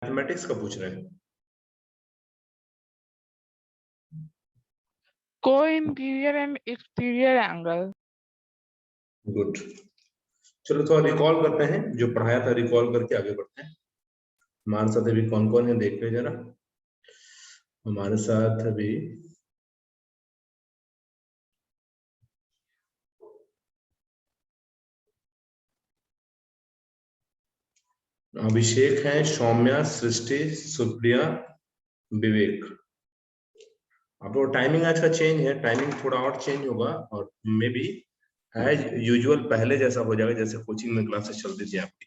Mathematics का पूछ रहे हैं। Co-interior and exterior angle. Good, चलो थोड़ा रिकॉल करते हैं जो पढ़ाया था, रिकॉल करके आगे बढ़ते हैं। हमारे साथ अभी कौन कौन है देख ले जरा। हमारे साथ अभी अभिषेक है, सौम्या, सृष्टि, सुप्रिया, विवेक। अब वो टाइमिंग आज का चेंज है, टाइमिंग थोड़ा और चेंज होगा और मे बी एज यूजुअल पहले जैसा हो जाएगा जैसे कोचिंग में क्लासेस चलती थी आपकी।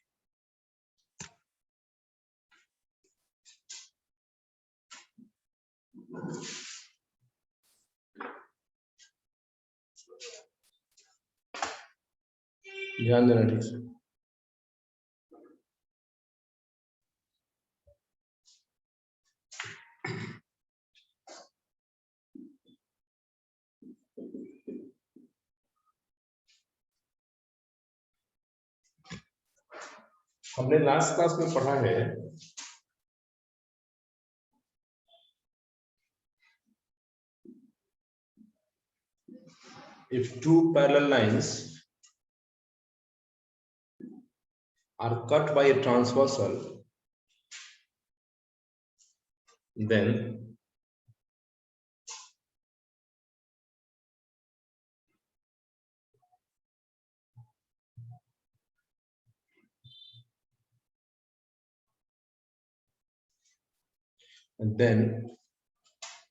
ध्यान देना ठीक से। हमने लास्ट क्लास में पढ़ा है if two parallel lines are cut by a transversal, then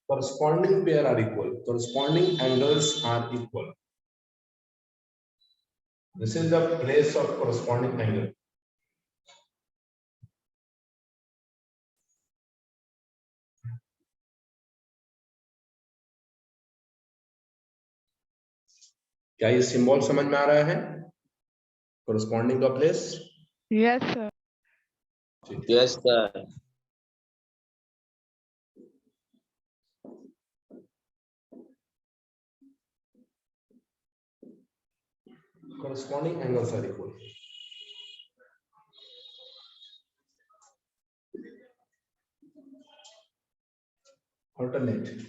corresponding pair are equal, corresponding angles are equal. This is the place of corresponding angle. क्या ये सिंबल समझ में आ रहा है? corresponding का place? Yes, sir. Yes, sir. Corresponding angles are equal. Alternate.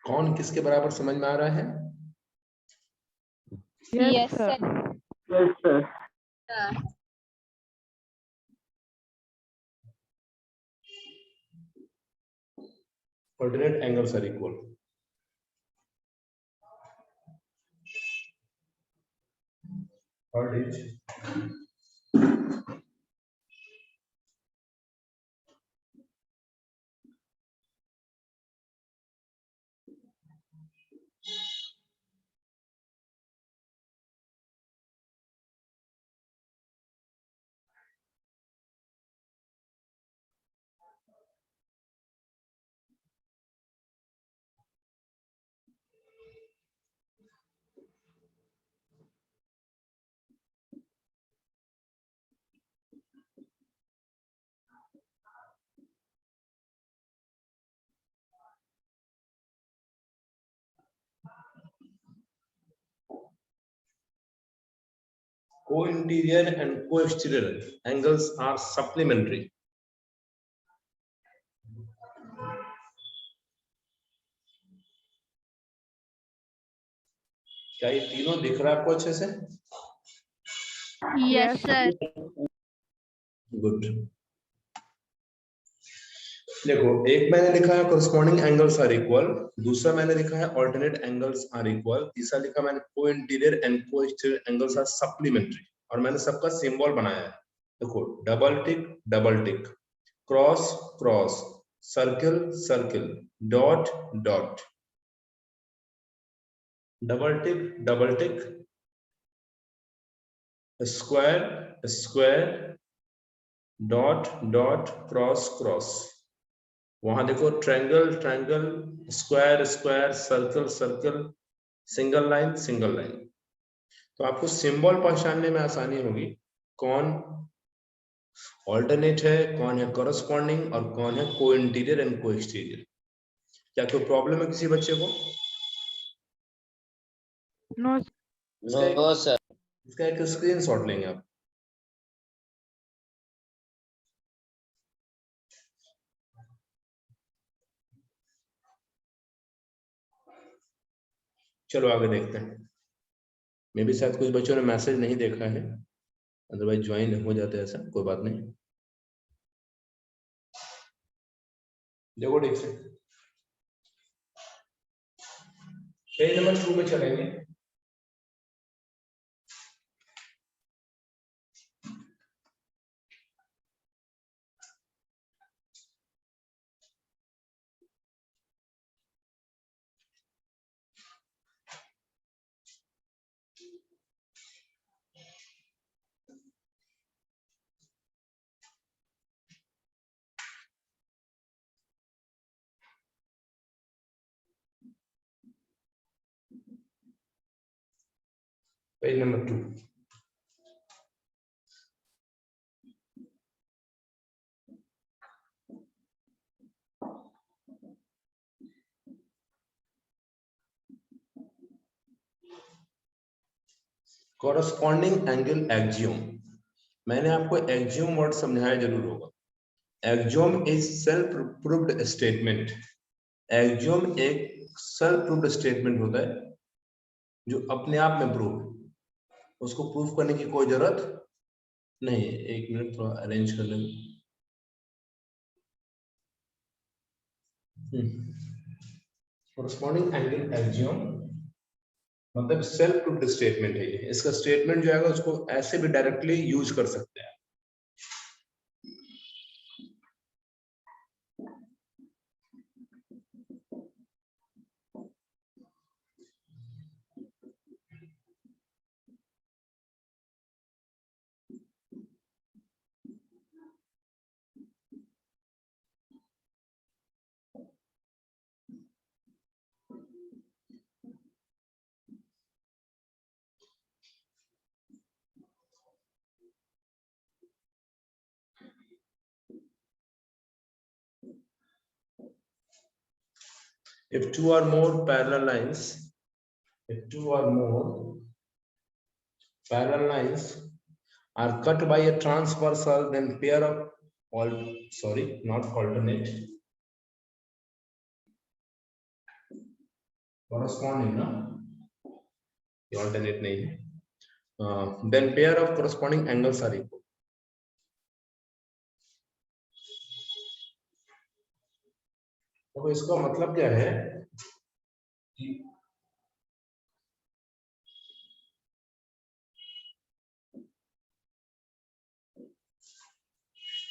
कौन किसके बराबर समझ में आ रहा है? Yes, sir. Yes, sir. Alternate angles are equal. Third is co-interior and co-exterior angles are supplementary. क्या ये तीनों दिख रहा है आपको अच्छे से? Yes, sir. गुड। देखो, एक मैंने लिखा है corresponding angles are equal, दूसरा मैंने लिखा है alternate angles are equal, तीसरा लिखा मैंने co-interior and co-exterior angles are supplementary, और मैंने सबका सिंबल बनाया है। देखो, double tick, cross cross, circle circle, dot dot, double tick, square square, dot dot, cross cross. वहां देखो triangle triangle, square square, circle circle, single line single line. तो आपको सिंबल पहचानने में आसानी होगी, कौन ऑल्टरनेट है, कौन है करस्पॉन्डिंग और कौन है को इंटीरियर एंड को एक्सटीरियर। क्या कोई प्रॉब्लम है किसी बच्चे को? No, No, sir. इसका एक स्क्रीनशॉट लेंगे आप। चलो आगे देखते हैं। मे भी शायद कुछ बच्चों ने मैसेज नहीं देखा है, अदरवाइज ज्वाइन हो जाते हैं, ऐसा कोई बात नहीं। देखो ठीक से पेज नंबर 2 में चलेंगे। Page number 2। Corresponding angle Axiom. मैंने आपको एक्जियोम वर्ड समझाया जरूर होगा। Axiom is self proved statement. Axiom एक सेल्फ प्रूव्ड स्टेटमेंट होता है जो अपने आप में प्रूव, उसको प्रूव करने की कोई जरूरत नहीं। एक मिनट थोड़ा अरेंज कर लेंगे। कॉरस्पॉन्डिंग एंगल एक्जियोम मतलब सेल्फ प्रूव्ड स्टेटमेंट है ये। इसका स्टेटमेंट जो है उसको ऐसे भी डायरेक्टली यूज कर सकते हैं। If two or more parallel lines, if two or more parallel lines are cut by a transversal, then pair of not alternate, corresponding, ना ये alternate नहीं है, then pair of corresponding angles are equal. तो इसका मतलब क्या है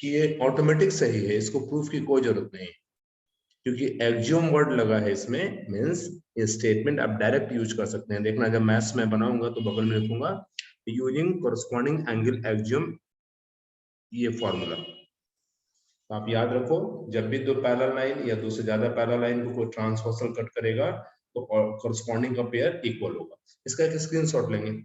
कि ये ऑटोमेटिक सही है, इसको प्रूफ की कोई जरूरत नहीं, क्योंकि एक्जियोम वर्ड लगा है इसमें, मींस ये स्टेटमेंट आप डायरेक्ट यूज कर सकते हैं। देखना जब मैथ्स में बनाऊंगा तो बगल में लिखूंगा यूजिंग कोरस्पॉन्डिंग एंगल एक्जियोम, ये फॉर्मूला। तो आप याद रखो, जब भी दो पैरेलल लाइन या दो से ज्यादा पैरेलल लाइन को कोई ट्रांसवर्सल कट करेगा तो कोरस्पॉन्डिंग का पेयर इक्वल होगा। इसका एक स्क्रीनशॉट लेंगे।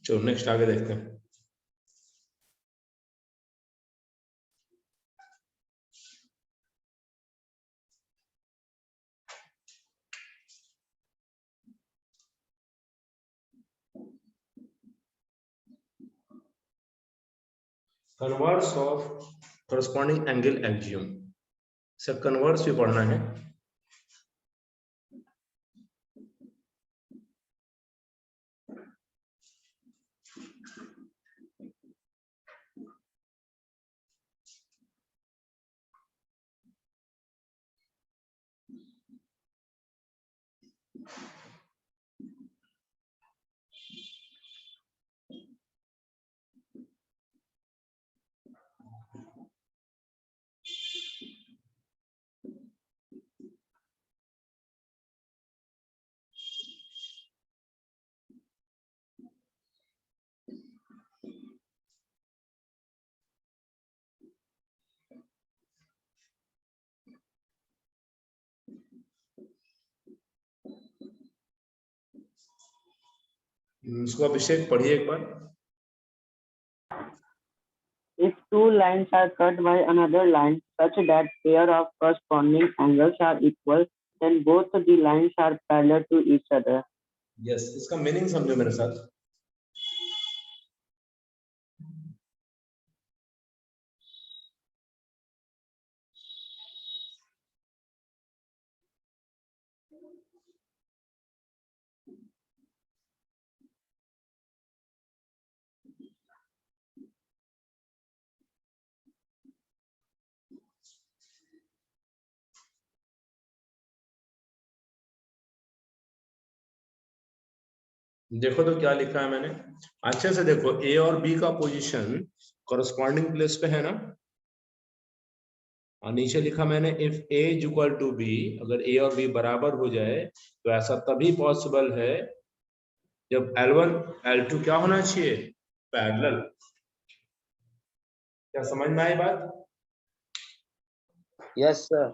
चलो नेक्स्ट आगे देखते हैं। Converse of corresponding angle Axiom, सब कन्वर्स भी पढ़ना है। इसको अभिषेक पढ़िए एक बार। If two lines are cut by another line such that pair of corresponding angles are equal, then both the lines are parallel to each other. Yes, इसका meaning समझो मेरे साथ। देखो तो क्या लिखा है मैंने, अच्छे से देखो। ए और बी का पोजीशन कॉरस्पॉन्डिंग प्लेस पे है ना, और नीचे लिखा मैंने if A is equal to B, अगर ए और बी बराबर हो जाए तो ऐसा तभी पॉसिबल है जब L1 L2 क्या होना चाहिए, पैरेलल। क्या समझ में आई बात? Yes, sir.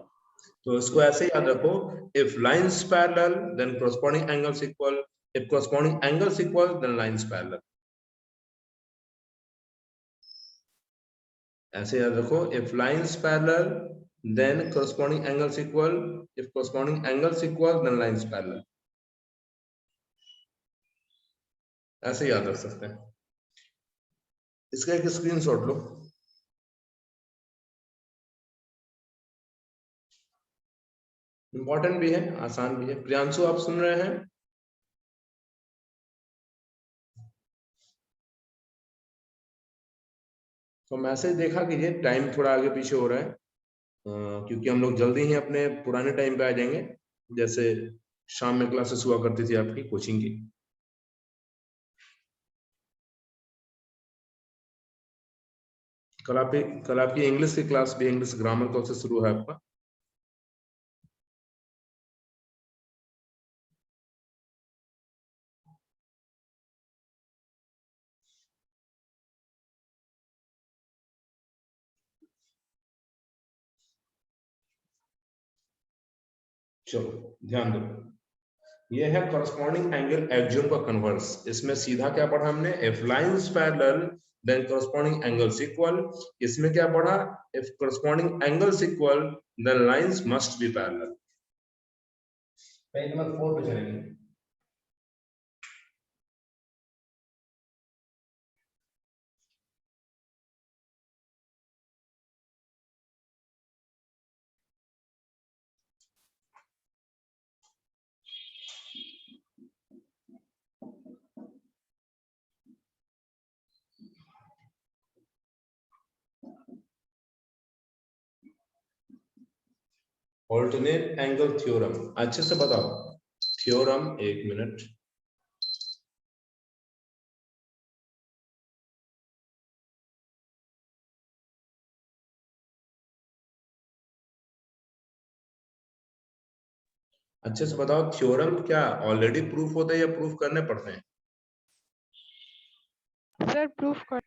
तो इसको ऐसे याद रखो, if lines parallel then corresponding angles equal, if corresponding angles equal then lines parallel. ऐसे याद रखो, if lines parallel then corresponding angles equal, if corresponding angles equal then lines parallel. ऐसे याद रख सकते हैं। इसका एक स्क्रीनशॉट लो। इंपॉर्टेंट भी है, आसान भी है। प्रियांशु आप सुन रहे हैं? तो मैसेज देखा कीजिए, टाइम थोड़ा आगे पीछे हो रहा है, क्योंकि हम लोग जल्दी ही अपने पुराने टाइम पे आ जाएंगे, जैसे शाम में क्लासेस हुआ करती थी आपकी कोचिंग की। कल आपकी इंग्लिश की क्लास भी, इंग्लिश ग्रामर कल से शुरू है आपका। चलो ध्यान दो, ये है कॉरस्पॉन्डिंग एंगल एक्सियोम का कन्वर्स। इसमें सीधा क्या पढ़ा हमने, if lines parallel then corresponding angles equal. इसमें क्या पढ़ा, if corresponding angles equal then lines must be parallel. Page number 4 पे चलेंगे। ऑल्टरनेट एंगल थ्योरम, अच्छे से बताओ थ्योरम, एक मिनट। अच्छे से बताओ, थ्योरम क्या ऑलरेडी प्रूफ होता है या प्रूफ करने पड़ते हैं? सर प्रूफ कर।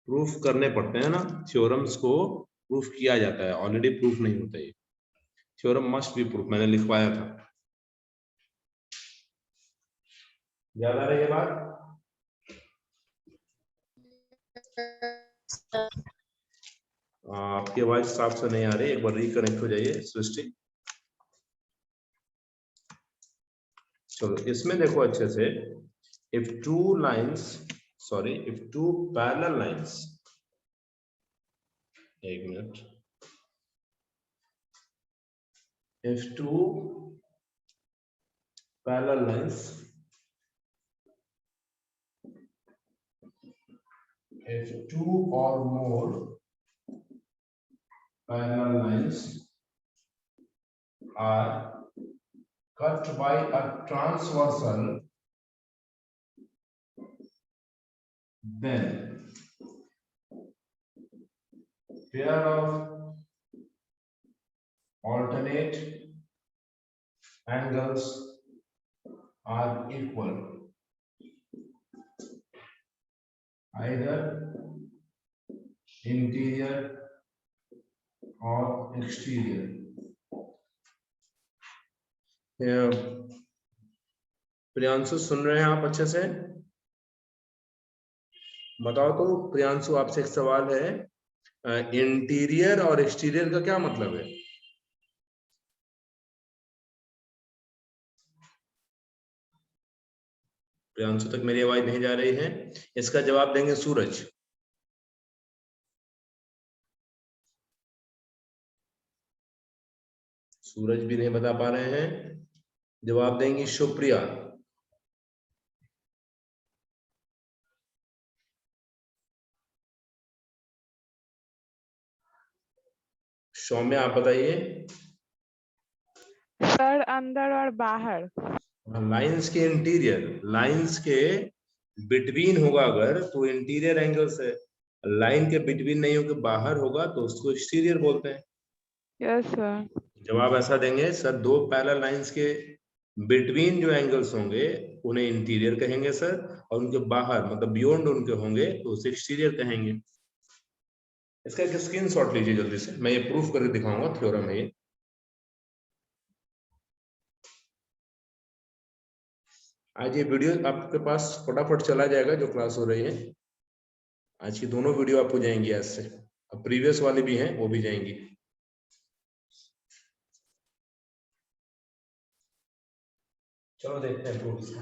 प्रूफ करने पड़ते हैं ना, थ्योरम्स को प्रूफ किया जाता है, ऑलरेडी प्रूफ नहीं होता है। थ्योरम मस्ट बी प्रूफ, मैंने लिखवाया था, याद आ रही है बात? आपकी आवाज साफ से नहीं आ रही, एक बार रिकनेक्ट हो जाइए सृष्टि। चलो इसमें देखो अच्छे से, if two lines, sorry if two parallel lines, एक minute, if two parallel lines, if two or more parallel lines are cut by a transversal, then pair of alternate angles are equal, either interior or exterior. Priyanshu सुन रहे हैं आप अच्छे से? बताओ तो प्रियांशु, आपसे एक सवाल है, इंटीरियर और एक्सटीरियर का क्या मतलब है? प्रियांशु तक मेरी आवाज नहीं जा रही है, इसका जवाब देंगे सूरज। सूरज भी नहीं बता पा रहे हैं, जवाब देंगी शुप्रिया। सौम्या आप बताइए। सर अंदर और बाहर। लाइंस के इंटीरियर, लाइंस के बिटवीन होगा अगर तो इंटीरियर एंगल्स है, लाइन के बिटवीन नहीं होगा बाहर होगा तो उसको एक्सटीरियर बोलते हैं। Yes sir. जवाब ऐसा देंगे सर, दो पैरेलल लाइंस के बिटवीन जो एंगल्स होंगे उन्हें इंटीरियर कहेंगे सर, और उनके बाहर मतलब बियॉन्ड उनके होंगे तो उसे एक्सटीरियर कहेंगे। इसका एक स्क्रीनशॉट लीजिए जल्दी से, मैं ये प्रूफ करके दिखाऊंगा, थ्योरम है ये। आज ये वीडियो आपके पास फटाफट चला जाएगा जो क्लास हो रही है। आज की दोनों वीडियो आपको जाएंगी आज से, अब प्रीवियस वाली भी हैं वो भी जाएंगी। चलो देखते हैं प्रूफ इसका।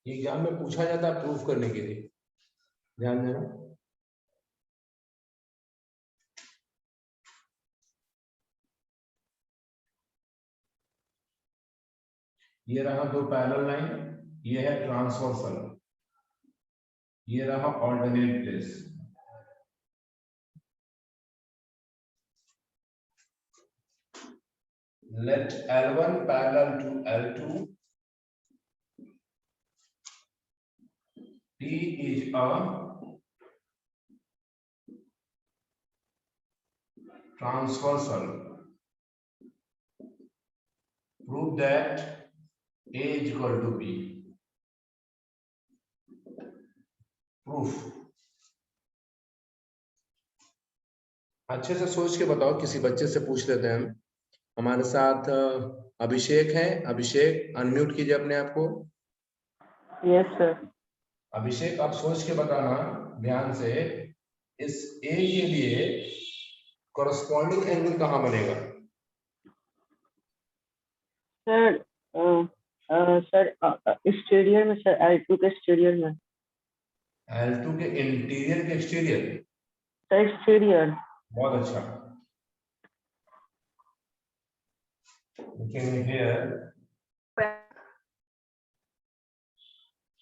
एग्जाम में पूछा जाता है प्रूफ करने के लिए, ध्यान देना। ये रहा दो पैरेलल लाइन, ये है ट्रांसवर्सल, ये रहा alternate place. Let L1 parallel to L2. T is a transversal. Prove that A is equal to B. Proof. अच्छे से सोच के बताओ, किसी बच्चे से पूछ लेते हैं हम। हमारे साथ अभिषेक है, अभिषेक अनम्यूट कीजिए अपने आप को। Yes, sir. अभिषेक आप सोच के बताना ध्यान से, इस ए के लिए कॉरस्पॉन्डिंग एंगल कहाँ बनेगा? सर एक्सटीरियर में सर, L2 के एक्सटीरियर में। L2 के इंटीरियर के एक्सटीरियर? Sir exterior. बहुत अच्छा। Looking here,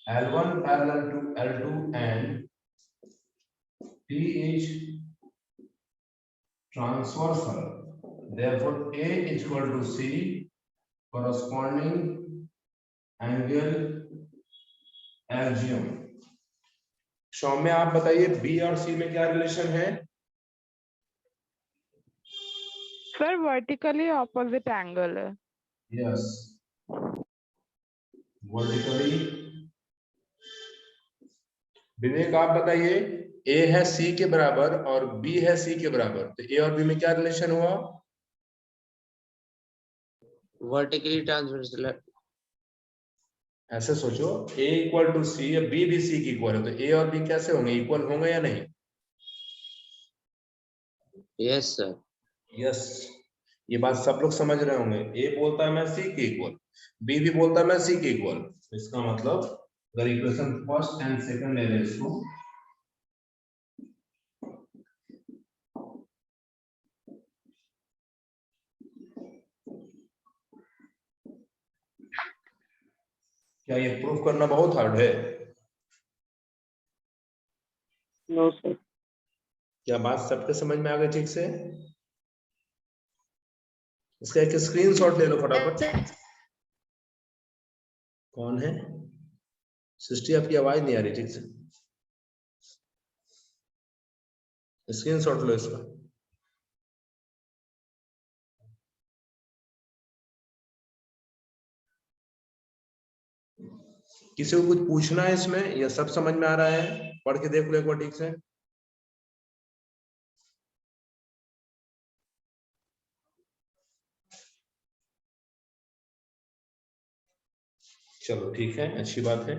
L1 parallel to L2 and T is transversal. Therefore, A is equal to C, corresponding angle LGM. Saumya आप बताइए B और C में क्या रिलेशन है? सर वर्टिकली ऑपोजिट एंगल है। Yes. Vertically. विवेक आप बताइए, A है C के बराबर और B है C के बराबर, तो A और B में क्या रिलेशन हुआ? Vertically transversal. ऐसे सोचो, A equal to C, B भी C की इक्वल है, तो A और B कैसे होंगे, इक्वल होंगे या नहीं? Yes sir. यस, ये बात सब लोग समझ रहे होंगे। A बोलता है मैं C के इक्वल, B भी बोलता है मैं C के इक्वल, इसका मतलब अगर इक्वेशन फर्स्ट एंड सेकंड ले लें इसको, क्या ये प्रूफ करना बहुत हार्ड है? No sir. क्या बात सबके समझ में आ गई ठीक से? इसका एक स्क्रीनशॉट ले लो फटाफट। कौन है? सृष्टि आपकी आवाज नहीं आ रही ठीक से, स्क्रीनशॉट लो इसका। किसी को कुछ पूछना है इसमें या सब समझ में आ रहा है? पढ़ के देख लो एक बार ठीक से। चलो ठीक है, अच्छी बात है।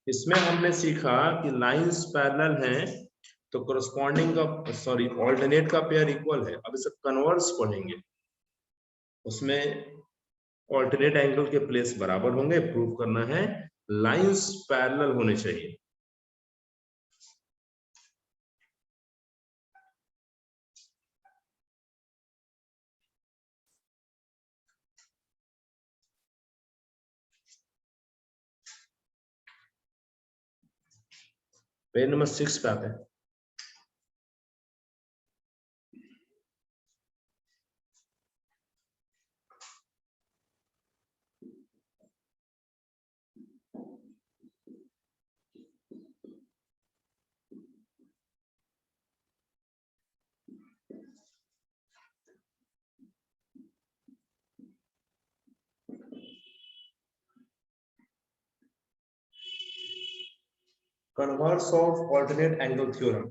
इसमें हमने सीखा कि लाइंस पैरेलल हैं तो कोरस्पॉन्डिंग का सॉरी ऑल्टरनेट का पेयर इक्वल है। अब इसे कन्वर्स पढ़ेंगे, उसमें ऑल्टरनेट एंगल के प्लेस बराबर होंगे। प्रूव करना है लाइंस पैरेलल होने चाहिए। पेज नंबर 6 पे आते हैं। Converse of alternate angle theorem.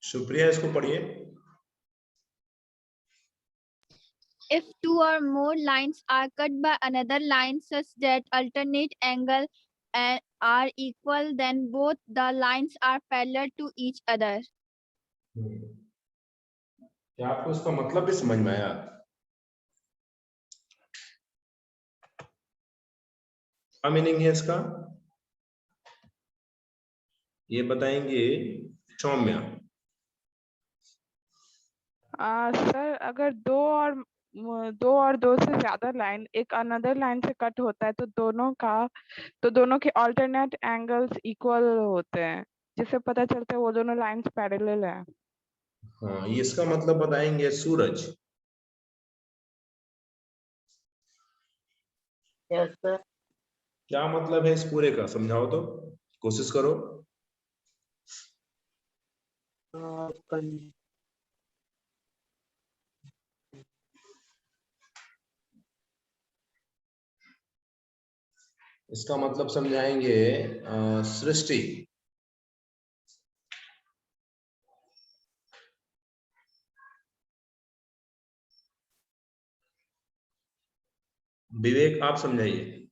Supriya इसको पढ़िए। If two or more lines are cut by another line such that alternate angle are equal, then both the lines are parallel to each other. क्या आपको इसका मतलब भी समझ में आया? क्या मीनिंग है इसका, ये बताएंगे सौम्या। सर अगर दो से ज्यादा लाइन एक अनदर लाइन से कट होता है तो दोनों के ऑल्टरनेट एंगल्स इक्वल होते हैं, जिससे पता चलता है वो दोनों लाइंस पैरेलल है। हाँ, ये इसका मतलब बताएंगे सूरज। Yes, sir. क्या मतलब है इस पूरे का, समझाओ तो, कोशिश करो। इसका मतलब समझाएंगे सृष्टि। विवेक आप समझाइए।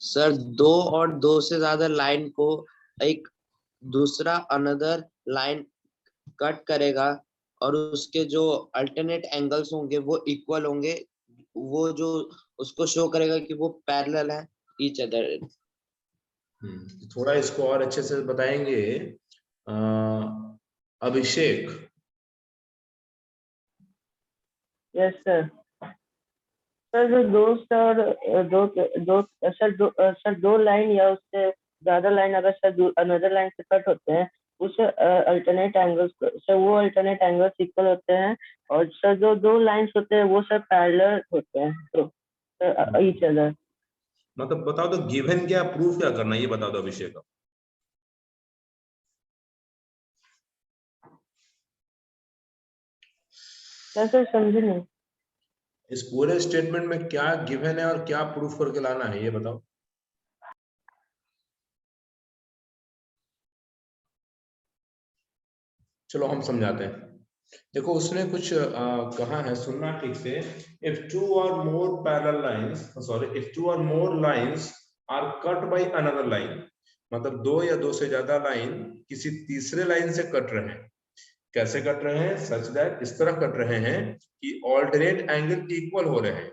सर दो और दो से ज्यादा लाइन को एक दूसरा अनदर लाइन कट करेगा और उसके जो अल्टरनेट एंगल्स होंगे वो इक्वल होंगे, वो जो उसको शो करेगा कि वो पैरेलल है ईच अदर। थोड़ा इसको और अच्छे से बताएंगे अभिषेक। Yes, sir. सर जो दो लाइन या उससे ज्यादा लाइन अगर सर अनदर लाइन से कट होते हैं उस अल्टरनेट एंगल्स सर वो अल्टरनेट एंगल्स इक्वल होते हैं, और सर जो दो लाइंस होते हैं वो सर पैरेलल होते हैं तो ईच अदर। मतलब बताओ तो गिवन क्या, प्रूफ क्या करना है, ये बता दो अभिषेक। सर समझे नहीं। इस पूरे स्टेटमेंट में क्या गिवन है और क्या प्रूफ करके लाना है, ये बताओ। चलो हम समझाते हैं। देखो उसने कुछ कहा है, सुनना ठीक से। If two or more parallel lines, sorry, if two or more lines are cut by another line, मतलब दो या दो से ज्यादा लाइन किसी तीसरे लाइन से कट रहे हैं। कैसे कट रहे हैं? सच दैट, इस तरह कट रहे हैं कि ऑल्टरनेट एंगल इक्वल हो रहे हैं।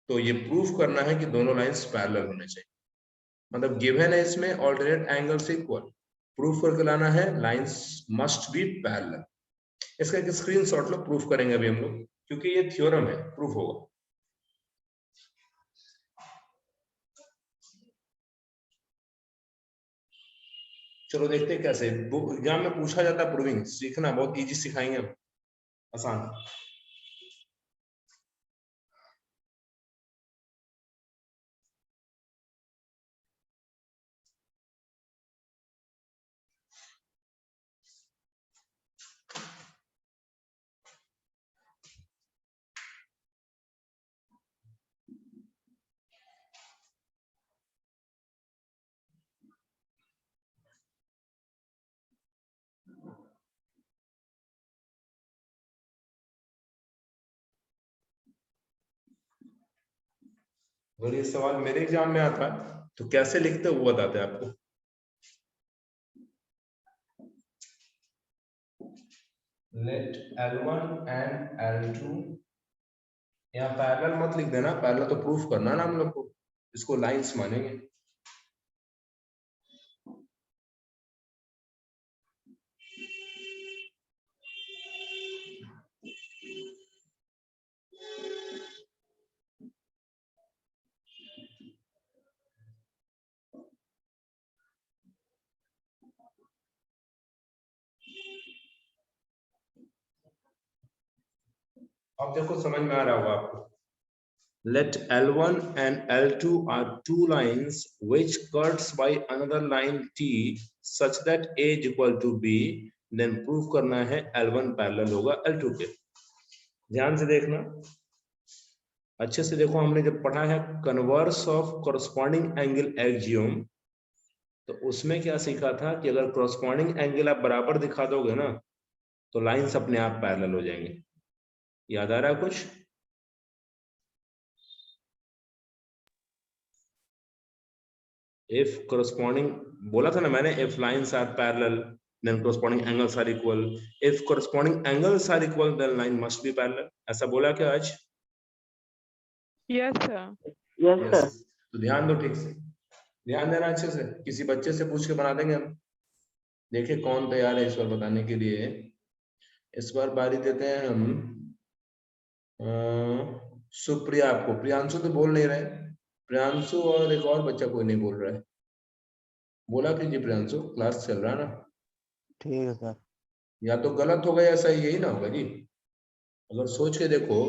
तो ये प्रूफ करना है कि दोनों लाइंस पैरेलल होने चाहिए, मतलब गिवन है इसमें ऑल्टरनेट एंगल्स इक्वल, प्रूफ करके लाना है लाइंस मस्ट बी पैरेलल। इसका एक स्क्रीनशॉट लो, प्रूफ करेंगे अभी हम लोग, क्योंकि ये थ्योरम है, प्रूफ होगा। चलो देखते हैं कैसे एग्जाम में पूछा जाता है प्रूविंग, सीखना बहुत इजी सिखाएंगे हम, आसान। अगर ये सवाल मेरे एग्जाम में आता तो कैसे लिखते वो बताते हैं आपको। लेट L1 एंड L2, यहाँ पैरेलल मत लिख देना, पैरेलल तो प्रूफ करना ना हम लोग को, इसको लाइंस मानेंगे। अब देखो समझ में आ रहा होगा आपको। Let L1 and L2 are two lines which cuts by another line T such that A is equal to B, then proof करना है L1 पैरेलल होगा L2 के। ध्यान से देखना, अच्छे से देखो, हमने जब पढ़ा है converse of corresponding angle axiom, तो उसमें क्या सीखा था कि अगर कॉरस्पॉन्डिंग एंगल आप बराबर दिखा दोगे ना तो लाइंस अपने आप पैरेलल हो जाएंगे। याद आ रहा है कुछ? if corresponding, बोला था ना मैंने, if lines are parallel then corresponding angles are equal, if corresponding angles are equal then line must be parallel, ऐसा बोला क्या आज? Yes sir. Yes yes. Sir. तो ध्यान दो, ठीक से ध्यान देना, अच्छे से किसी बच्चे से पूछ के बना देंगे हम। देखिए कौन तैयार है इस बार बताने के लिए। इस बार बारी देते हैं हम सुप्रिया आपको। प्रियांशु तो बोल नहीं रहे, प्रियांशु और एक और बच्चा कोई नहीं बोल रहा है, बोला कीजिए प्रियांशु, क्लास चल रहा है ना। ठीक है सर। या तो गलत होगा या सही, यही ना होगा जी। अगर सोच के देखो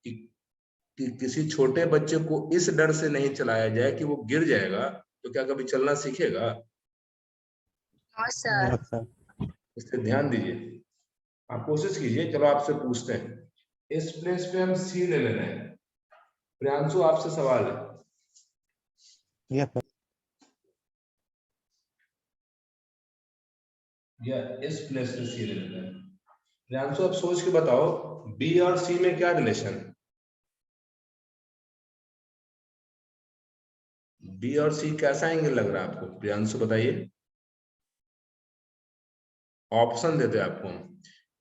कि किसी छोटे बच्चे को इस डर से नहीं चलाया जाए कि वो गिर जाएगा, तो क्या कभी चलना सीखेगा? Yes sir. इससे ध्यान दीजिए, आप कोशिश कीजिए। चलो आपसे पूछते हैं, इस प्लेस पे हम सी ले रहे हैं। प्रियांशु आपसे सवाल है। Yes sir. या इस प्लेस पे सी ले लेते हैं। प्रियांशु आप सोच के बताओ, बी और सी में क्या रिलेशन है? बी और सी कैसा एंगल लग रहा है आपको? प्रियांशु बताइए, ऑप्शन देते हैं आपको।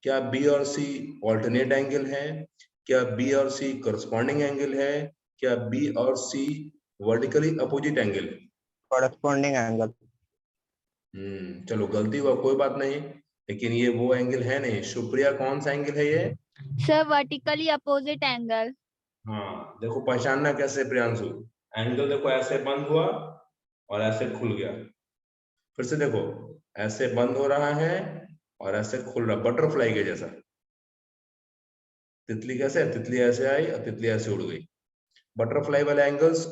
क्या बी और सी ऑल्टरनेट एंगल है? क्या बी और सी करस्पॉन्डिंग एंगल है? क्या बी और सी वर्टिकली अपोजिट एंगल है? Corresponding angle. चलो गलती हुआ, कोई बात नहीं, लेकिन ये वो एंगल है नहीं। सुप्रिया कौन सा एंगल है ये? Sir vertically opposite angle. हाँ देखो, पहचानना कैसे प्रियांशु? एंगल देखो, ऐसे बंद हुआ और ऐसे खुल गया। फिर से देखो, ऐसे बंद हो रहा है और ऐसे खुल रहा, बटरफ्लाई के जैसा। तितली कैसे, तितली ऐसे आई और तितली ऐसे उड़ गई। बटरफ्लाई वाले एंगल्स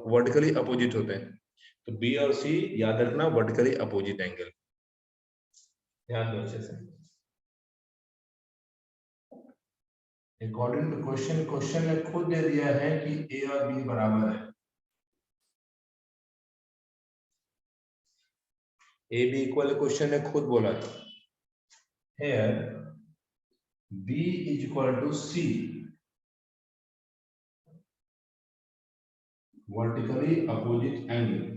वर्टिकली अपोजिट होते हैं। तो बी और सी याद रखना, वर्टिकली अपोजिट एंगल। ध्यान दो अच्छे से। अकॉर्डिंग टू क्वेश्चन ने खुद दे दिया है कि ए और बी बराबर है। ए बी इक्वल क्वेश्चन ने खुद बोला था। Here B is equal to C, vertically opposite angle.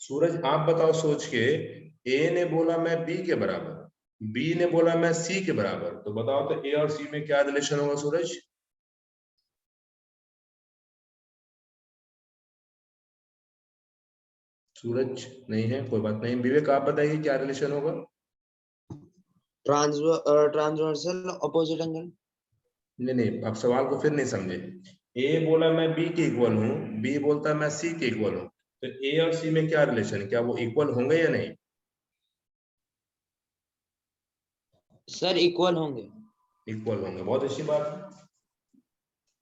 Suraj आप बताओ सोच के, ए ने बोला मैं बी के बराबर, बी ने बोला मैं सी के बराबर, तो बताओ तो ए और सी में क्या रिलेशन होगा सूरज? सूरज नहीं है, कोई बात नहीं। विवेक आप बताइए क्या रिलेशन होगा? Transversal opposite angle. नहीं, आप सवाल को फिर नहीं समझे। ए बोला मैं बी के इक्वल हूँ, बी बोलता है मैं सी के इक्वल हूँ, तो ए और सी में क्या रिलेशन है? क्या वो इक्वल होंगे या नहीं? सर इक्वल होंगे। इक्वल होंगे, बहुत अच्छी बात है।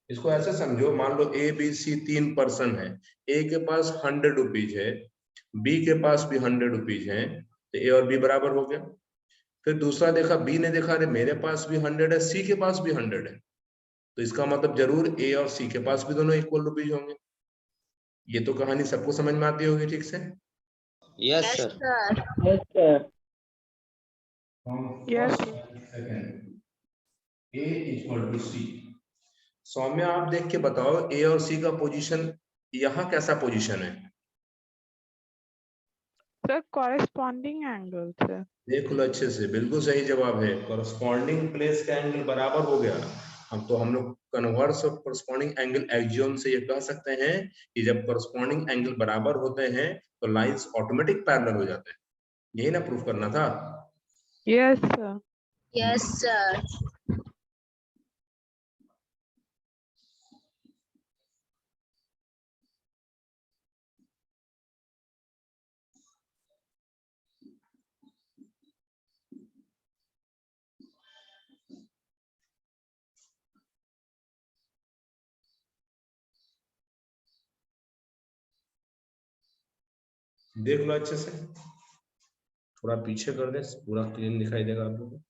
इसको ऐसे समझो, मान लो ए बी सी 3 पर्सन है, ए के पास 100 रुपीज है, बी के पास भी 100 रुपीज है, तो ए और बी बराबर हो गया। फिर दूसरा देखा, बी ने देखा अरे मेरे पास भी 100 है, सी के पास भी 100 है, तो इसका मतलब जरूर ए और सी के पास भी दोनों इक्वल रुपीज होंगे। ये तो कहानी सबको समझ में आती होगी ठीक से? Yes sir. Yes sir. Yes. A equal to C. Saumya आप देख के बताओ ए और सी का पोजीशन यहाँ कैसा पोजीशन है? सर कॉरेस्पॉन्डिंग एंगल्स है। देख लो अच्छे से, बिल्कुल सही जवाब है। कॉरेस्पॉन्डिंग प्लेस का एंगल बराबर हो गया। हम लोग converse of corresponding angle axiom से ये कह सकते हैं कि जब कॉरेस्पॉन्डिंग एंगल बराबर होते हैं तो लाइंस ऑटोमेटिक पैरेलल हो जाते हैं। यही ना प्रूफ करना था? Yes sir. Yes, sir. देख लो अच्छे से, थोड़ा पीछे कर दे, पूरा क्लीन दिखाई देगा आप लोगों को।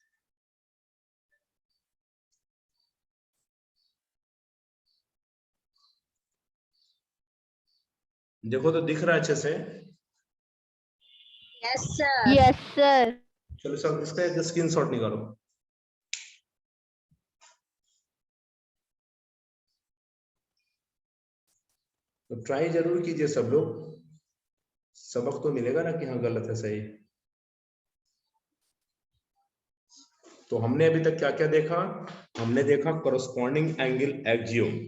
देखो तो दिख रहा है अच्छे से? Yes, sir. Yes, sir. चलो सब इसका एक स्क्रीनशॉट निकालो। तो ट्राई जरूर कीजिए सब लोग, सबक तो मिलेगा ना कि हाँ गलत है सही। तो हमने अभी तक क्या क्या देखा? हमने देखा कॉरेस्पॉन्डिंग एंगल एक्सियोम,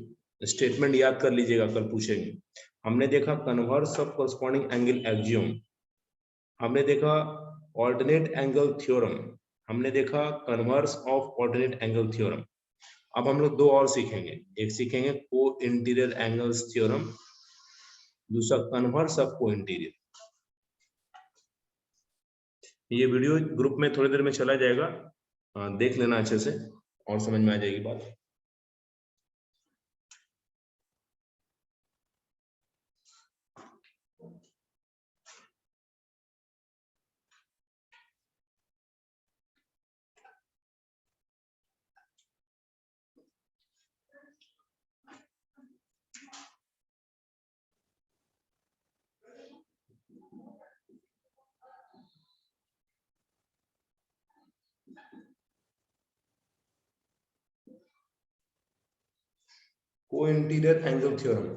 स्टेटमेंट याद कर लीजिएगा, कल पूछेंगे। हमने देखा converse of corresponding angle axiom, हमने देखा ऑल्टरनेट एंगल थ्योरम, हमने देखा converse of alternate angle theorem. अब हम लोग दो और सीखेंगे, एक सीखेंगे को इंटीरियर एंगल्स थ्योरम, दूसरा कन्वर्स ऑफ को इंटीरियर। ये वीडियो ग्रुप में थोड़ी देर में चला जाएगा, देख लेना अच्छे से और समझ में आ जाएगी बात। को इंटीरियर एंगल थ्योरम,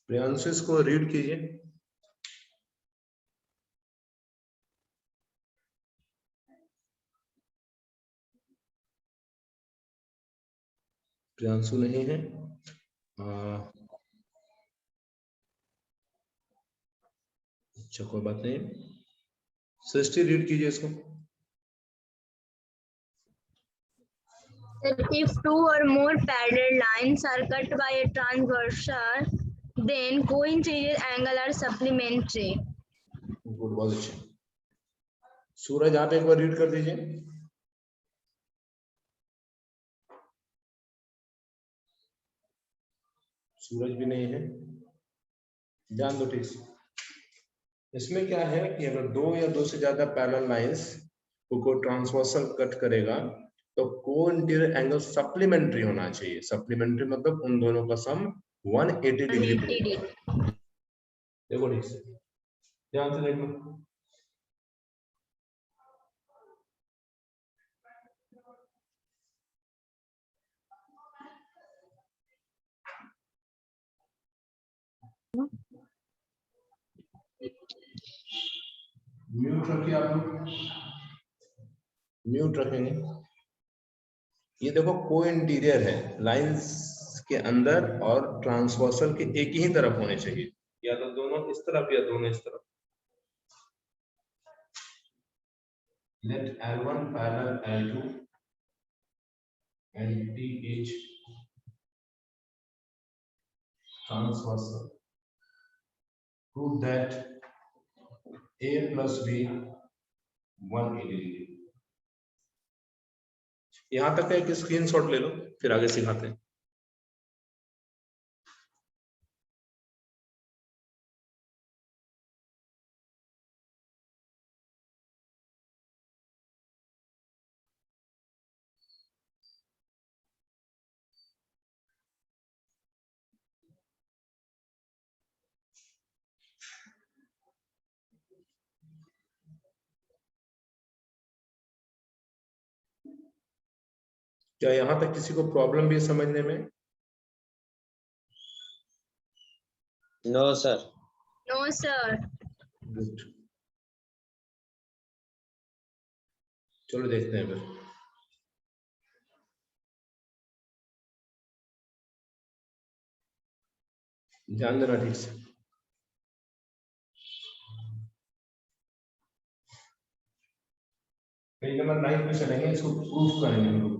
प्रियांशु इसको रीड कीजिए। प्रियांशु नहीं है, अच्छा कोई बात नहीं, सृष्टि रीड कीजिए इसको। If two or more parallel lines are cut by a transversal, Then co-interior angle are supplementary. Good, बहुत अच्छे। सूरज आप एक बार रीड कर दीजिए। सूरज भी नहीं है, ध्यान दो ठीक से। इसमें क्या है कि अगर दो या दो से ज्यादा पैरेलल लाइंस को ट्रांसवर्सल कट करेगा तो को-इंटीरियर एंगल सप्लीमेंट्री होना चाहिए। सप्लीमेंट्री मतलब उन दोनों का सम 180 डिग्री। 180 degree. देखो ठीक से, ध्यान से देखो। म्यूट रखिए आप लोग, म्यूट रखेंगे। ये देखो को-इंटीरियर है, लाइंस के अंदर और ट्रांसवर्सल के एक ही तरफ होने चाहिए, या तो दोनों इस तरफ या दोनों इस तरफ। Let L1 parallel L2 and T each transversal. Prove that A plus B 180 degree. यहां तक एक स्क्रीनशॉट ले लो, फिर आगे सिखाते हैं। क्या यहां तक किसी को प्रॉब्लम भी है समझने में? No sir. No, sir. Good, चलो देखते हैं फिर। ध्यान देना ठीक से। पेज नंबर 9 पे चलेंगे, इसको प्रूफ करेंगे हम लोग।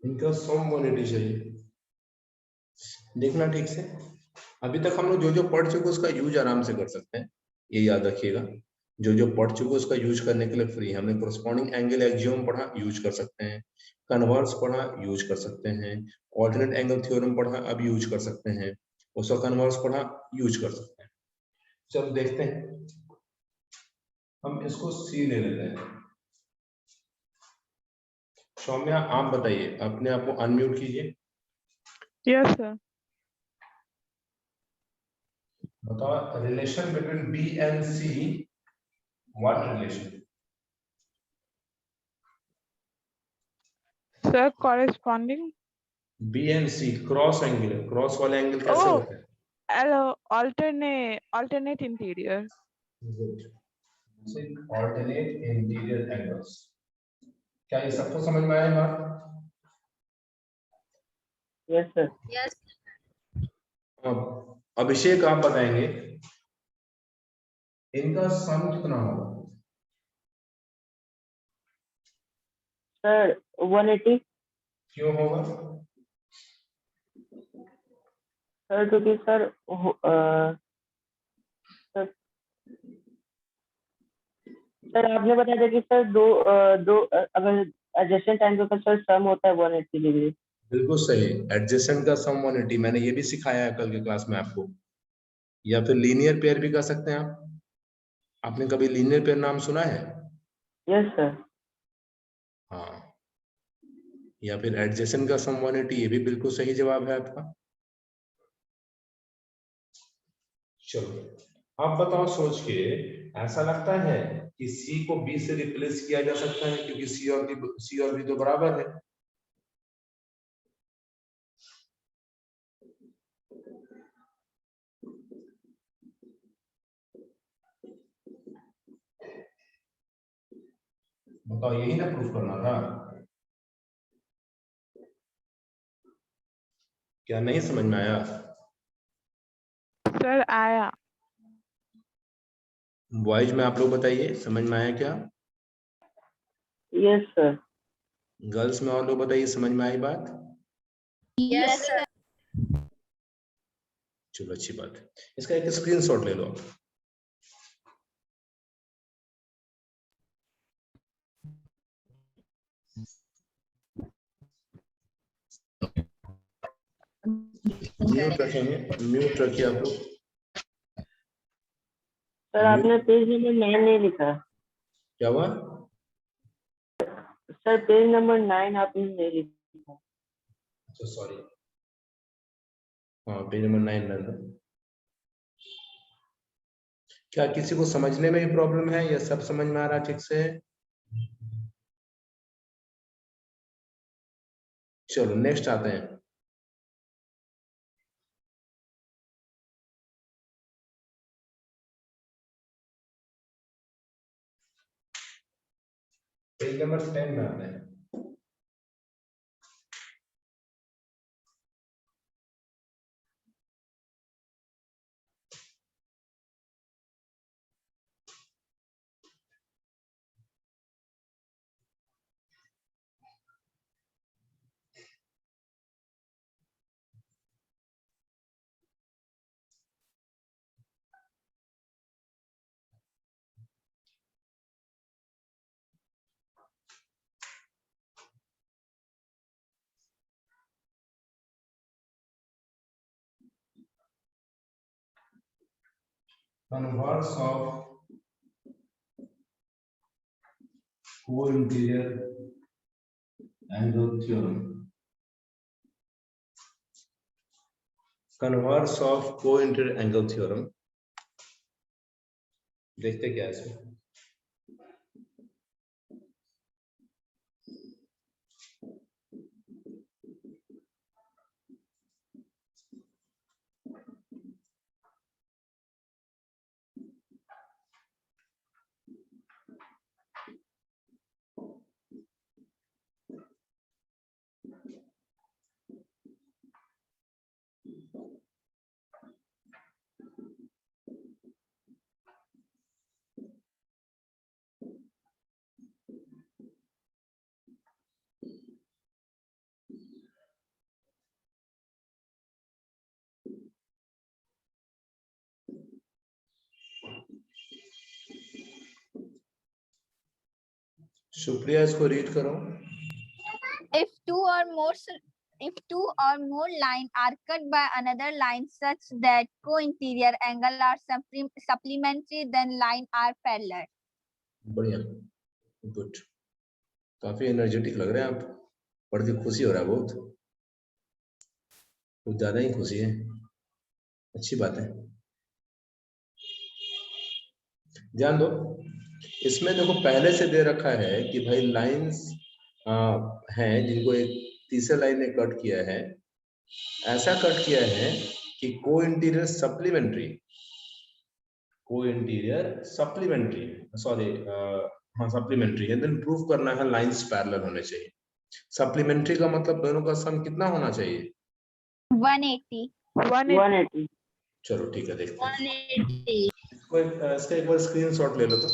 इनका सम 180 चाहिए, देखना ठीक से। अभी तक हम लोग जो जो पढ़ चुके उसका यूज आराम से कर सकते हैं, ये याद रखिएगा। जो जो पढ़ चुके उसका यूज करने के लिए फ्री है। हमने कोरस्पॉन्डिंग एंगल एक्सियोम पढ़ा, यूज कर सकते हैं। कन्वर्स पढ़ा, यूज कर सकते हैं। ऑल्टरनेट एंगल थ्योरम पढ़ा, अब यूज कर सकते हैं। उसका कन्वर्स पढ़ा, यूज कर सकते हैं। चलो देखते हैं, हम इसको सी ले लेते हैं। सौम्या आप बताइए, अपने आप को अनम्यूट कीजिए। Yes sir. बताओ, relation between B and C, what relation? Sir corresponding B and C cross angle, cross वाले एंगल कैसे होते हैं? alternate interior. Good. Alternate interior angles. क्या ये सबको समझ में आया बात? Yes sir. Yes. अब अभिषेक आप बताएंगे इनका सम कितना होगा? सर 180। क्यों होगा? सर क्योंकि सर सर आपने बताया था कि सर दो अगर एडजेसेंट एंगल का सर सम होता है 180 डिग्री। बिल्कुल सही, एडजेसेंट का सम 180, मैंने ये भी सिखाया है कल की क्लास में आपको। या फिर लीनियर पेयर भी कर सकते हैं आप। आपने कभी लीनियर पेयर नाम सुना है? Yes sir. हाँ, या फिर एडजेसेंट का सम 180, ये भी बिल्कुल सही जवाब है आपका। चलो आप बताओ सोच के, ऐसा लगता है कि सी को बी से रिप्लेस किया जा सकता है, क्योंकि सी और बी तो बराबर है। बताओ, यही ना प्रूफ करना था? क्या नहीं समझ में आया? सर आया। बॉयज में आप लोग बताइए, समझ में आया क्या? Yes sir. गर्ल्स में और लोग बताइए, समझ में आई बात? Yes, sir. चलो अच्छी बात है। इसका एक स्क्रीनशॉट ले लो आप। म्यूट रखेंगे, म्यूट रखिए आप लोग। सर आपने पेज नंबर 9 नहीं लिखा। क्या हुआ? सर पेज नंबर 9 आपने नहीं लिखा। अच्छा सॉरी। हाँ, पेज नंबर 9 डाल दो। क्या किसी को समझने में भी प्रॉब्लम है या सब समझ में आ रहा है ठीक से? चलो नेक्स्ट आते हैं। पेज नंबर 10 में आते हैं। Converse of co-interior angle theorem. Converse of co-interior angle theorem. देखते क्या है इसमें। सुप्रिया इसको रीड करो। If two or more lines are cut by another line such that co-interior angle are supplementary, then line are parallel. बढ़िया, good. काफी energetic लग रहे हैं आप, पढ़ के खुशी हो रहा है बहुत, कुछ ज्यादा ही खुशी है। अच्छी बात है। ध्यान दो, इसमें देखो पहले से दे रखा है कि भाई लाइंस हैं जिनको एक तीसरे लाइन ने कट किया है। ऐसा कट किया है कि को इंटीरियर सप्लीमेंट्री सॉरी हाँ सप्लीमेंट्री है। देन प्रूफ करना है लाइंस पैरेलल होने चाहिए। सप्लीमेंट्री का मतलब दोनों का सम कितना होना चाहिए? 180. चलो ठीक है, देखते हैं 180. इसका एक बार स्क्रीनशॉट ले लो तो।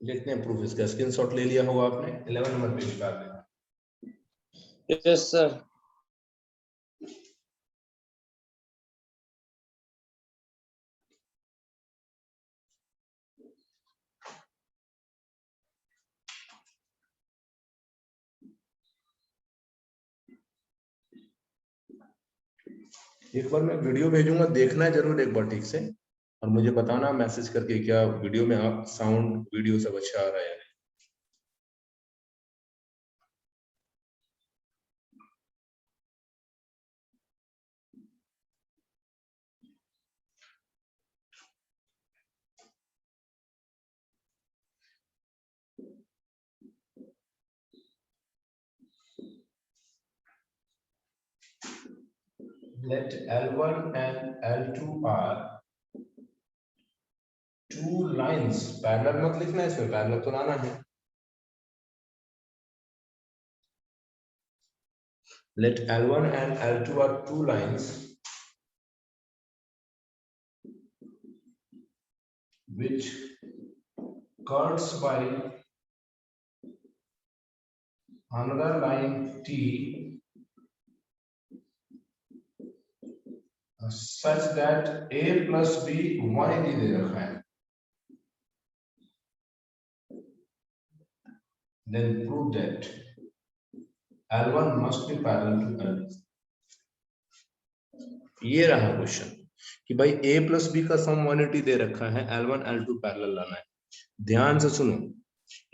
देखते हैं प्रूफ। इसका स्क्रीनशॉट ले लिया होगा आपने। 11 नंबर पेज पे आते हैं। Yes sir. एक बार मैं वीडियो भेजूंगा, देखना जरूर एक बार ठीक से, और मुझे बताना मैसेज करके क्या वीडियो में आप साउंड वीडियो सब अच्छा आ रहा है। let L1 and L2 are two lines, parallel मत लिखना इसमें, पैरेलल तो लाना है। Let L1 and L2 are two lines which cuts by another line T such that A plus B 180 दे रखा है। Then prove that L1 must be parallel to L2। ये रहा क्वेश्चन कि भाई A plus B का सम 180 दे रखा है, L1 L2 parallel लाना है। ध्यान से सुनो,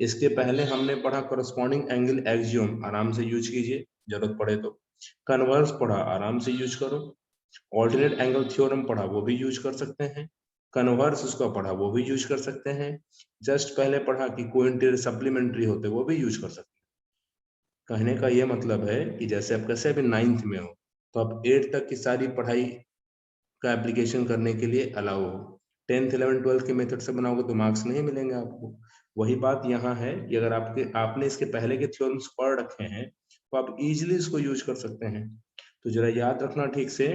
इसके पहले हमने पढ़ा करस्पॉन्डिंग एंगल एक्सियोम, आराम से यूज कीजिए, जरूरत पड़े तो। कन्वर्स पढ़ा, आराम से यूज करो। ऑल्टरनेट एंगल थ्योरम पढ़ा, वो भी यूज कर सकते हैं। कन्वर्स उसका पढ़ा, वो भी यूज कर सकते हैं। जस्ट पहले पढ़ा कि कोइंटर सप्लीमेंट्री होते, वो भी यूज कर सकते हैं। कहने का ये मतलब है कि जैसे आप कैसे अभी 9th में हो, तो आप 8 तक की सारी पढ़ाई का एप्लीकेशन करने के लिए अलाउ हो। 10th 11th 12th के मेथड से बनाओगे तो मार्क्स नहीं मिलेंगे आपको। वही बात यहाँ है कि अगर आपने इसके पहले के थ्योरम्स पढ़ रखे हैं तो आप इजीली इसको यूज कर सकते हैं। तो जरा याद रखना ठीक से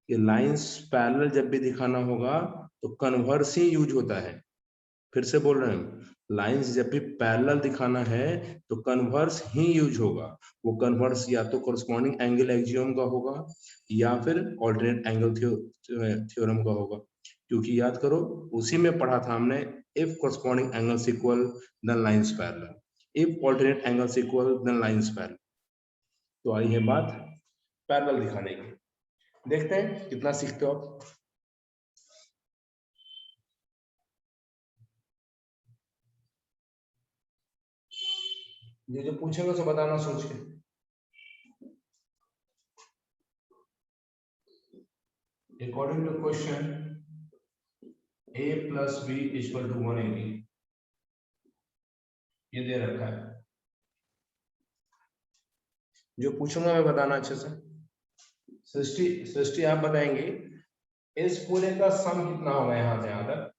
कि लाइंस पैरेलल जब भी दिखाना होगा तो कन्वर्स ही यूज होता है। फिर से बोल रहे हैं, लाइंस जब भी पैरेलल दिखाना है तो कन्वर्स ही यूज होगा। वो कन्वर्स या तो कोरस्पॉन्डिंग एंगल एक्सियोम का होगा या फिर ऑल्टरनेट एंगल थ्योरम का होगा। क्योंकि याद करो, उसी में पढ़ा था हमने, if corresponding angles equal then lines parallel, if alternate angles equal then lines parallel. तो आई है बात पैरेलल दिखाने की। देखते हैं कितना सीखते हो आप। ये जो पूछेगा तो बताना सोच के। According to question A plus B equal to 180, ये दे रखा है। जो पूछूंगा मैं बताना अच्छे से। सृष्टि आप बताएंगे इस पूरे का सम कितना होगा यहाँ से यहाँ तक?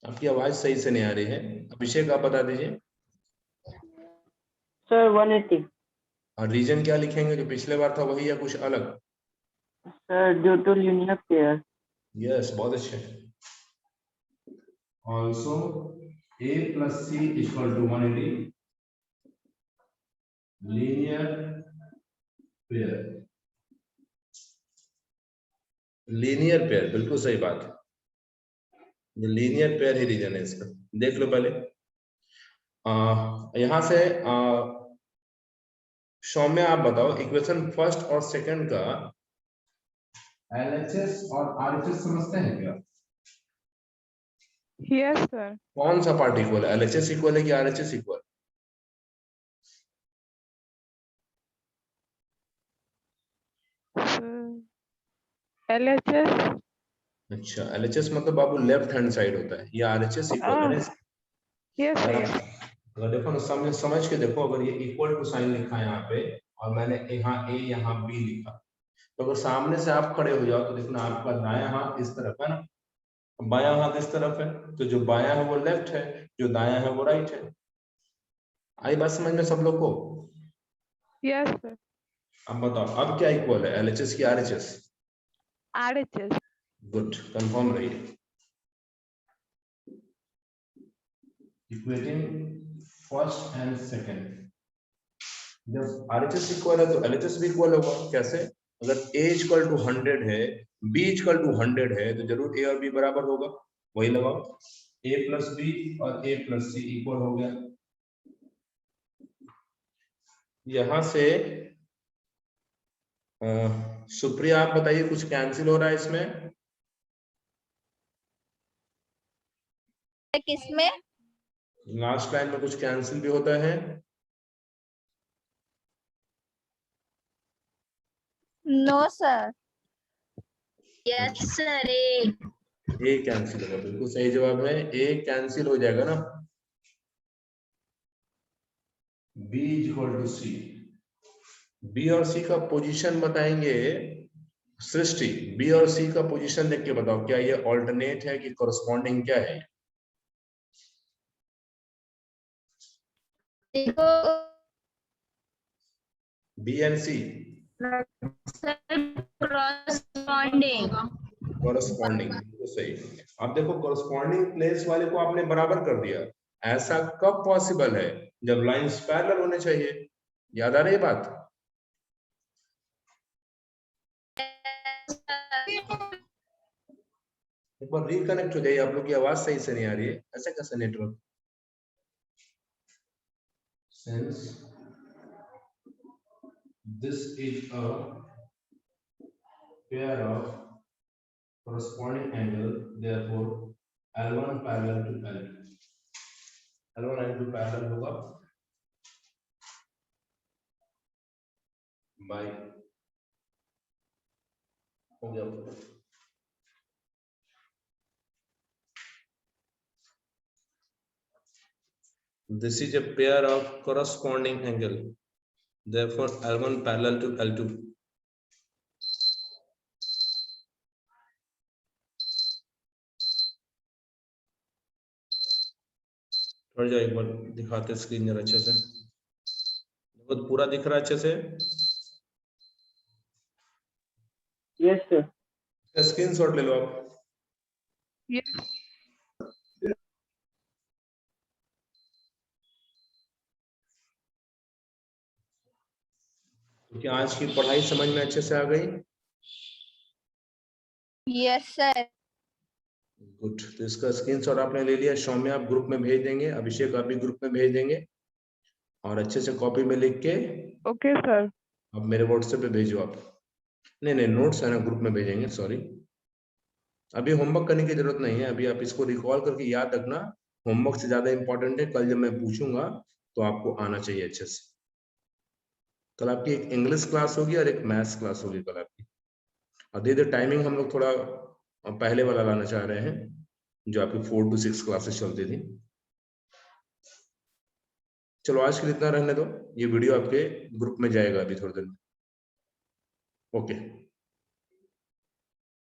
आपकी आवाज सही से नहीं आ रही है। अभिषेक आप बता दीजिए। सर 180। और रीजन क्या लिखेंगे, जो पिछले बार था वही या कुछ अलग? Sir due to linear pair. Yes, बहुत अच्छे। Also A plus C equal to 180 linear pair. Linear pair, बिल्कुल सही बात है। ये लीनियर पेयर ही रीजन है इसका। देख लो पहले यहां से सौम्य आप बताओ, इक्वेशन फर्स्ट और सेकंड का LHS और RHS समझते हैं क्या? Yes sir. कौन सा पार्ट इक्वल है, LHS इक्वल है कि RHS इक्वल? LHS। अच्छा, LHS मतलब बाबू लेफ्ट हैंड साइड होता है, ये RHS इक्वल है ना। यस अगर यस। अगर देखो ना, समझ के देखो, अगर ये इक्वल टू साइन लिखा है यहाँ पे और मैंने यहाँ A यहाँ B लिखा, तो अगर सामने से आप खड़े हो जाओ तो देखना आपका दायां हाथ इस तरफ है ना, बायां हाथ इस तरफ है, तो जो बायां है वो लेफ्ट है, जो दायां है वो राइट है। आई बात समझ में सब लोग को? Yes sir. अब बताओ अब क्या इक्वल है, LHS की RHS? RHS। गुड, कंफर्म रहिए। इक्वेटिंग फर्स्ट एंड सेकंड, जब RHS इक्वल है तो LHS भी इक्वल होगा। कैसे? अगर A इक्वल टू 100 है, B इक्वल टू 100 है, तो जरूर A और B बराबर होगा। वही लगाओ, A प्लस B और A प्लस C इक्वल हो गया। यहां से सुप्रिया आप बताइए, कुछ कैंसिल हो रहा है इसमें? किसमें? लास्ट लाइन में कुछ कैंसिल भी होता है? No sir. Yes, sir. A cancel होगा, बिल्कुल सही जवाब है, A कैंसिल हो जाएगा ना। B is equal to C। B और C का पोजीशन बताएंगे सृष्टि। B और C का पोजीशन देख के बताओ क्या ये ऑल्टरनेट है कि कॉरस्पॉन्डिंग क्या है? देखो B and C corresponding. Corresponding, तो सही। अब देखो कॉरस्पॉन्डिंग प्लेस वाले को आपने बराबर कर दिया। ऐसा कब पॉसिबल है? जब लाइंस पैरेलल होने चाहिए। याद आ रही है बात? एक बार रिकनेक्ट हो जाइए, आप लोग की आवाज सही से नहीं आ रही है। ऐसे कैसे network? Since this is a pair of corresponding angle, therefore L1 parallel to L2. L1 L2 parallel होगा by हो गया। This is a pair of corresponding angle, therefore L1 parallel to L2. थोड़ा जा एक बार दिखाते स्क्रीन जरा अच्छे से। बहुत पूरा दिख रहा है अच्छे से? Yes sir. स्क्रीनशॉट ले लो आप। Yes. तो क्या आज की पढ़ाई समझ में अच्छे से आ गई? Yes, sir. गुड। तो इसका स्क्रीनशॉट आपने ले लिया, सौम्य आप ग्रुप में भेज देंगे, अभिषेक आप भी ग्रुप में भेज देंगे और अच्छे से कॉपी में लिख के Okay, sir. अब मेरे व्हाट्सएप पे भेजो आप। नहीं नोट्स है ना, ग्रुप में भेजेंगे, सॉरी। अभी होमवर्क करने की जरूरत नहीं है, अभी आप इसको रिकॉल करके याद रखना। होमवर्क से ज्यादा इंपॉर्टेंट है, कल जब मैं पूछूंगा तो आपको आना चाहिए अच्छे से। कल आपकी एक इंग्लिश क्लास होगी और एक मैथ्स क्लास होगी कल आपकी। और धीरे टाइमिंग हम लोग थोड़ा पहले वाला लाना चाह रहे हैं, जो आपकी 4 to 6 क्लासेस चलती थी। चलो आज के लिए इतना रहने दो, ये वीडियो आपके ग्रुप में जाएगा अभी थोड़ी देर में। ओके।